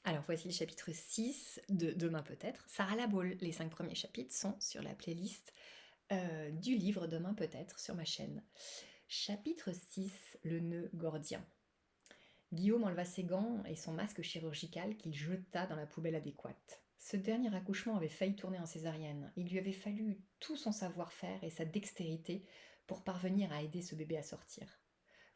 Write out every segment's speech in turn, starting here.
Alors voici le chapitre 6 de Demain peut-être. Sarah Laboule, les 5 premiers chapitres sont sur la playlist du livre Demain peut-être sur ma chaîne. Chapitre 6, le nœud gordien. Guillaume enleva ses gants et son masque chirurgical qu'il jeta dans la poubelle adéquate. Ce dernier accouchement avait failli tourner en césarienne. Il lui avait fallu tout son savoir-faire et sa dextérité pour parvenir à aider ce bébé à sortir.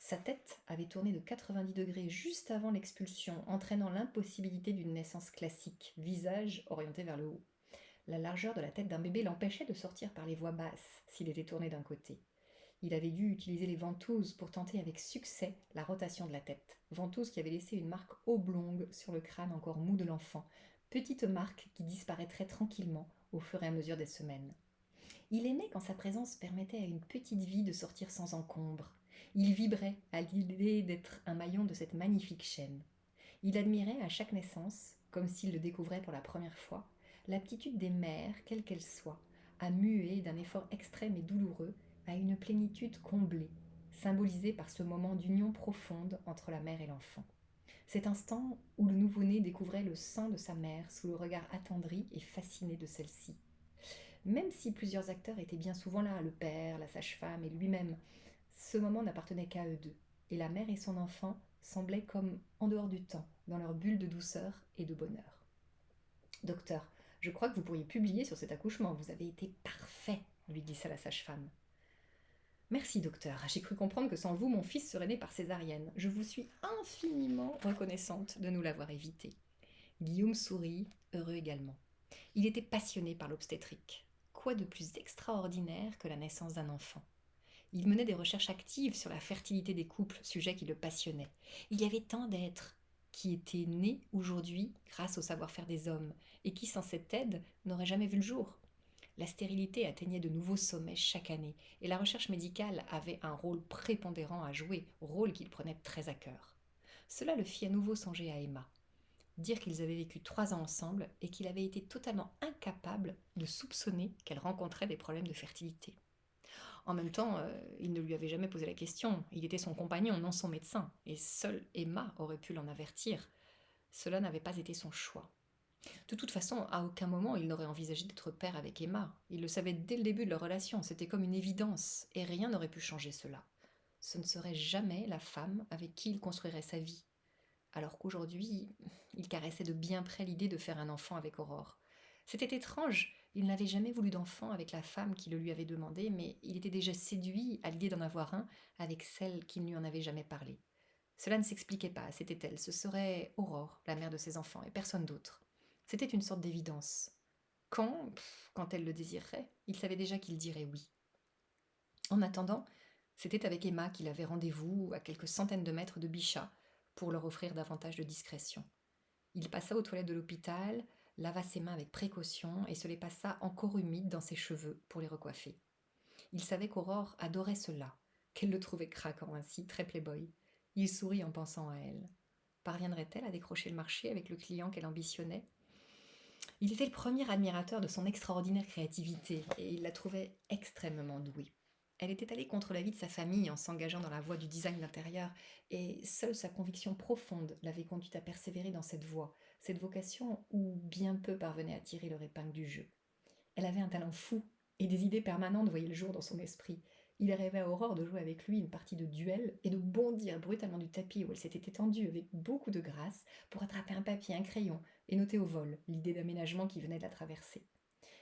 Sa tête avait tourné de 90 degrés juste avant l'expulsion, entraînant l'impossibilité d'une naissance classique, visage orienté vers le haut. La largeur de la tête d'un bébé l'empêchait de sortir par les voies basses s'il était tourné d'un côté. Il avait dû utiliser les ventouses pour tenter avec succès la rotation de la tête. Ventouses qui avaient laissé une marque oblongue sur le crâne encore mou de l'enfant. Petite marque qui disparaîtrait tranquillement au fur et à mesure des semaines. Il aimait quand sa présence permettait à une petite vie de sortir sans encombre. Il vibrait à l'idée d'être un maillon de cette magnifique chaîne. Il admirait à chaque naissance, comme s'il le découvrait pour la première fois, l'aptitude des mères, quelle qu'elle soit, à muer d'un effort extrême et douloureux à une plénitude comblée, symbolisée par ce moment d'union profonde entre la mère et l'enfant. Cet instant où le nouveau-né découvrait le sein de sa mère sous le regard attendri et fasciné de celle-ci. Même si plusieurs acteurs étaient bien souvent là, le père, la sage-femme et lui-même, ce moment n'appartenait qu'à eux deux. Et la mère et son enfant semblaient comme en dehors du temps, dans leur bulle de douceur et de bonheur. Docteur, je crois que vous pourriez publier sur cet accouchement, vous avez été parfait, lui glissa la sage-femme. Merci, docteur. J'ai cru comprendre que sans vous, mon fils serait né par césarienne. Je vous suis infiniment reconnaissante de nous l'avoir évité. Guillaume sourit, heureux également. Il était passionné par l'obstétrique. Quoi de plus extraordinaire que la naissance d'un enfant? Il menait des recherches actives sur la fertilité des couples, sujet qui le passionnait. Il y avait tant d'êtres qui étaient nés aujourd'hui grâce au savoir-faire des hommes et qui, sans cette aide, n'auraient jamais vu le jour. La stérilité atteignait de nouveaux sommets chaque année et la recherche médicale avait un rôle prépondérant à jouer, rôle qu'il prenait très à cœur. Cela le fit à nouveau songer à Emma. Dire qu'ils avaient vécu 3 ans ensemble et qu'il avait été totalement incapable de soupçonner qu'elle rencontrait des problèmes de fertilité. En même temps, il ne lui avait jamais posé la question. Il était son compagnon, non son médecin, et seule Emma aurait pu l'en avertir. Cela n'avait pas été son choix. De toute façon, à aucun moment il n'aurait envisagé d'être père avec Emma. Il le savait dès le début de leur relation, c'était comme une évidence, et rien n'aurait pu changer cela. Ce ne serait jamais la femme avec qui il construirait sa vie. Alors qu'aujourd'hui, il caressait de bien près l'idée de faire un enfant avec Aurore. C'était étrange, il n'avait jamais voulu d'enfant avec la femme qui le lui avait demandé, mais il était déjà séduit à l'idée d'en avoir un avec celle qui ne lui en avait jamais parlé. Cela ne s'expliquait pas, c'était elle, ce serait Aurore, la mère de ses enfants, et personne d'autre. C'était une sorte d'évidence. Quand elle le désirerait, il savait déjà qu'il dirait oui. En attendant, c'était avec Emma qu'il avait rendez-vous à quelques centaines de mètres de Bichat pour leur offrir davantage de discrétion. Il passa aux toilettes de l'hôpital, lava ses mains avec précaution et se les passa encore humides dans ses cheveux pour les recoiffer. Il savait qu'Aurore adorait cela, qu'elle le trouvait craquant ainsi, très playboy. Il sourit en pensant à elle. Parviendrait-elle à décrocher le marché avec le client qu'elle ambitionnait? Il était le premier admirateur de son extraordinaire créativité et il la trouvait extrêmement douée. Elle était allée contre l'avis de sa famille en s'engageant dans la voie du design d'intérieur et seule sa conviction profonde l'avait conduite à persévérer dans cette voie, cette vocation où bien peu parvenaient à tirer leur épingle du jeu. Elle avait un talent fou et des idées permanentes voyaient le jour dans son esprit. Il rêvait à Aurore de jouer avec lui une partie de duel et de bondir brutalement du tapis où elle s'était étendue avec beaucoup de grâce pour attraper un papier, un crayon et noter au vol l'idée d'aménagement qui venait de la traverser.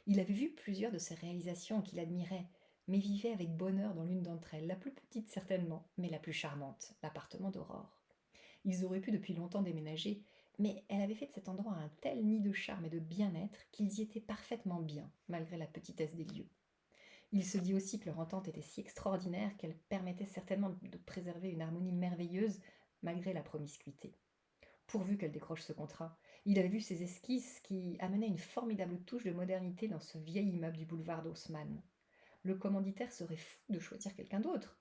Il avait vu plusieurs de ses réalisations qu'il admirait, mais vivait avec bonheur dans l'une d'entre elles, la plus petite certainement, mais la plus charmante, l'appartement d'Aurore. Ils auraient pu depuis longtemps déménager, mais elle avait fait de cet endroit un tel nid de charme et de bien-être qu'ils y étaient parfaitement bien, malgré la petitesse des lieux. Il se dit aussi que leur entente était si extraordinaire qu'elle permettait certainement de préserver une harmonie merveilleuse malgré la promiscuité. Pourvu qu'elle décroche ce contrat. Il avait vu ses esquisses qui amenaient une formidable touche de modernité dans ce vieil immeuble du boulevard d'Haussmann. Le commanditaire serait fou de choisir quelqu'un d'autre.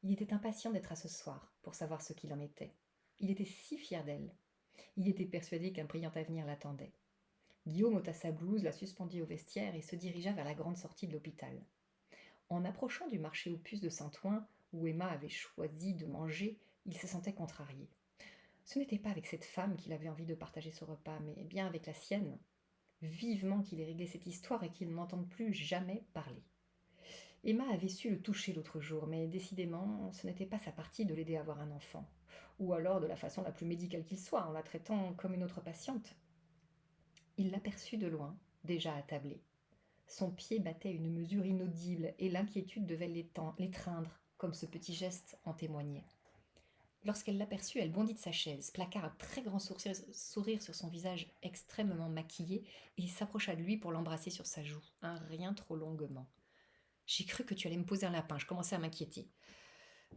Il était impatient d'être à ce soir pour savoir ce qu'il en était. Il était si fier d'elle. Il était persuadé qu'un brillant avenir l'attendait. Guillaume ôta sa blouse, la suspendit au vestiaire et se dirigea vers la grande sortie de l'hôpital. En approchant du marché aux puces de Saint-Ouen, où Emma avait choisi de manger, il se sentait contrarié. Ce n'était pas avec cette femme qu'il avait envie de partager ce repas, mais bien avec la sienne. Vivement qu'il ait réglé cette histoire et qu'il n'entende plus jamais parler. Emma avait su le toucher l'autre jour, mais décidément, ce n'était pas sa partie de l'aider à avoir un enfant. Ou alors de la façon la plus médicale qu'il soit, en la traitant comme une autre patiente. Il l'aperçut de loin, déjà attablée. Son pied battait une mesure inaudible et l'inquiétude devait l'étreindre, comme ce petit geste en témoignait. Lorsqu'elle l'aperçut, elle bondit de sa chaise, plaqua un très grand sourire sur son visage extrêmement maquillé et s'approcha de lui pour l'embrasser sur sa joue, un rien trop longuement. J'ai cru que tu allais me poser un lapin, je commençais à m'inquiéter.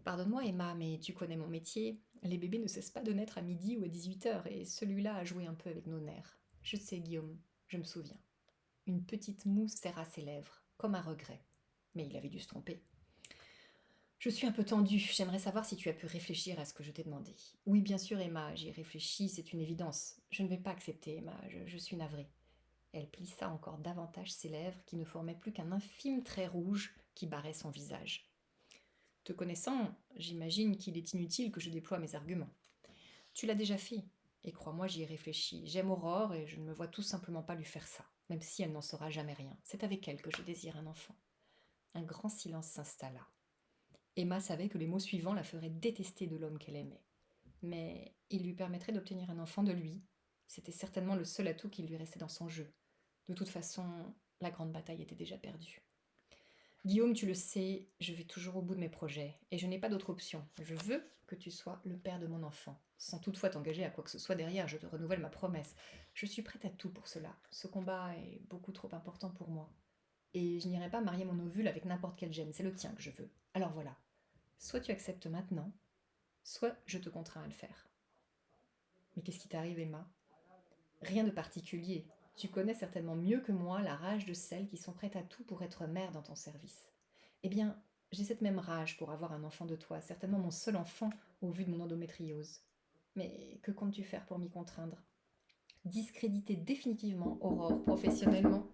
Pardonne-moi Emma, mais tu connais mon métier. Les bébés ne cessent pas de naître à midi ou à 18h et celui-là a joué un peu avec nos nerfs. Je sais Guillaume, je me souviens. Une petite moue serra ses lèvres, comme un regret. Mais il avait dû se tromper. Je suis un peu tendue, j'aimerais savoir si tu as pu réfléchir à ce que je t'ai demandé. Oui, bien sûr, Emma, j'y ai réfléchi, c'est une évidence. Je ne vais pas accepter, Emma, je suis navrée. Elle plissa encore davantage ses lèvres, qui ne formaient plus qu'un infime trait rouge qui barrait son visage. Te connaissant, j'imagine qu'il est inutile que je déploie mes arguments. Tu l'as déjà fait, et crois-moi, j'y ai réfléchi. J'aime Aurore et je ne me vois tout simplement pas lui faire ça, même si elle n'en saura jamais rien. C'est avec elle que je désire un enfant. Un grand silence s'installa. Emma savait que les mots suivants la feraient détester de l'homme qu'elle aimait. Mais il lui permettrait d'obtenir un enfant de lui. C'était certainement le seul atout qui lui restait dans son jeu. De toute façon, la grande bataille était déjà perdue. Guillaume, tu le sais, je vais toujours au bout de mes projets, et je n'ai pas d'autre option. Je veux que tu sois le père de mon enfant, sans toutefois t'engager à quoi que ce soit derrière, je te renouvelle ma promesse. Je suis prête à tout pour cela. Ce combat est beaucoup trop important pour moi. Et je n'irai pas marier mon ovule avec n'importe quel gène, c'est le tien que je veux. Alors voilà, soit tu acceptes maintenant, soit je te contrains à le faire. Mais qu'est-ce qui t'arrive, Emma? Rien de particulier. Tu connais certainement mieux que moi la rage de celles qui sont prêtes à tout pour être mère dans ton service. Eh bien, j'ai cette même rage pour avoir un enfant de toi, certainement mon seul enfant au vu de mon endométriose. Mais que comptes-tu faire pour m'y contraindre? Discréditer définitivement Aurore professionnellement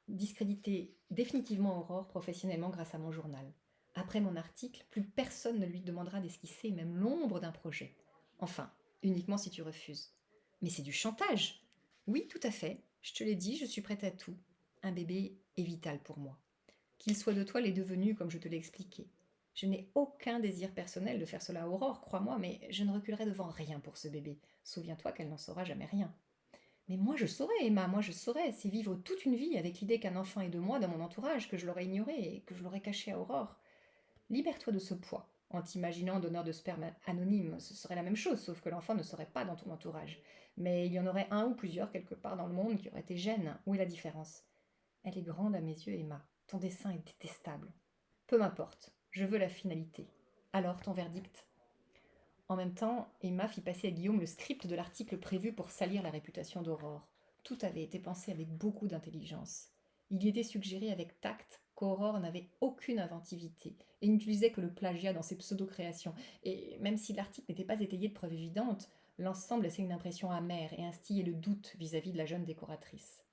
Discréditer définitivement Aurore professionnellement grâce à mon journal. Après mon article, plus personne ne lui demandera d'esquisser même l'ombre d'un projet. Enfin, uniquement si tu refuses. Mais c'est du chantage. Oui, tout à fait. Je te l'ai dit, je suis prête à tout. Un bébé est vital pour moi. Qu'il soit de toi l'est devenu comme je te l'ai expliqué. Je n'ai aucun désir personnel de faire cela à Aurore, crois-moi, mais je ne reculerai devant rien pour ce bébé. Souviens-toi qu'elle n'en saura jamais rien. Mais moi je saurais, Emma, moi je saurais, c'est vivre toute une vie avec l'idée qu'un enfant est de moi dans mon entourage, que je l'aurais ignoré et que je l'aurais caché à Aurore. Libère-toi de ce poids. En t'imaginant donneur de sperme anonyme, ce serait la même chose, sauf que l'enfant ne serait pas dans ton entourage. Mais il y en aurait un ou plusieurs quelque part dans le monde qui auraient été gènes. Où est la différence? Elle est grande à mes yeux, Emma. Ton dessein est détestable. Peu m'importe, je veux la finalité. Alors ton verdict? En même temps, Emma fit passer à Guillaume le script de l'article prévu pour salir la réputation d'Aurore. Tout avait été pensé avec beaucoup d'intelligence. Il y était suggéré avec tact qu'Aurore n'avait aucune inventivité et n'utilisait que le plagiat dans ses pseudo-créations. Et même si l'article n'était pas étayé de preuves évidentes, l'ensemble laissait une impression amère et instillait le doute vis-à-vis de la jeune décoratrice.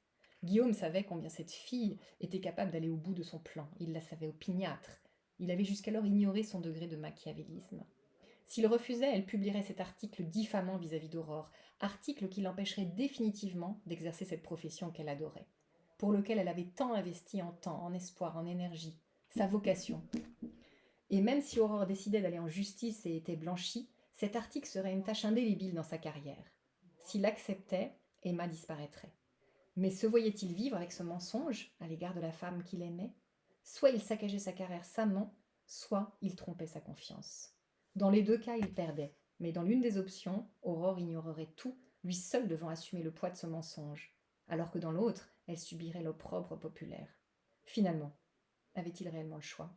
Guillaume savait combien cette fille était capable d'aller au bout de son plan. Il la savait opiniâtre. Il avait jusqu'alors ignoré son degré de machiavélisme. S'il refusait, elle publierait cet article diffamant vis-à-vis d'Aurore, article qui l'empêcherait définitivement d'exercer cette profession qu'elle adorait, pour lequel elle avait tant investi en temps, en espoir, en énergie, sa vocation. Et même si Aurore décidait d'aller en justice et était blanchie, cet article serait une tache indélébile dans sa carrière. S'il acceptait, Emma disparaîtrait. Mais se voyait-il vivre avec ce mensonge à l'égard de la femme qu'il aimait? Soit il saccageait sa carrière savamment, soit il trompait sa confiance. Dans les deux cas, il perdait, mais dans l'une des options, Aurore ignorerait tout, lui seule devant assumer le poids de ce mensonge, alors que dans l'autre, elle subirait l'opprobre populaire. Finalement, avait-il réellement le choix?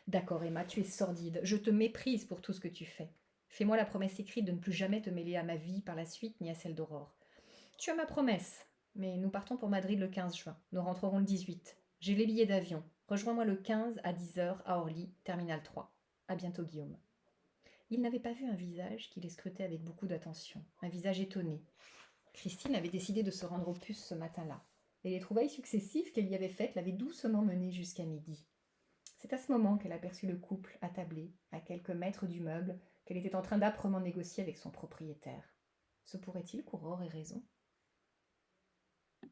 D'accord, Emma, tu es sordide, je te méprise pour tout ce que tu fais. Fais-moi la promesse écrite de ne plus jamais te mêler à ma vie par la suite ni à celle d'Aurore. Tu as ma promesse, mais nous partons pour Madrid le 15 juin. Nous rentrerons le 18. J'ai les billets d'avion. Rejoins-moi le 15 à 10h à Orly, terminal 3. À bientôt, Guillaume. Il n'avait pas vu un visage qui les scrutait avec beaucoup d'attention, un visage étonné. Christine avait décidé de se rendre aux puces ce matin-là, et les trouvailles successives qu'elle y avait faites l'avaient doucement menée jusqu'à midi. C'est à ce moment qu'elle aperçut le couple attablé, à quelques mètres du meuble, qu'elle était en train d'âprement négocier avec son propriétaire. Se pourrait-il qu'Aurore ait raison?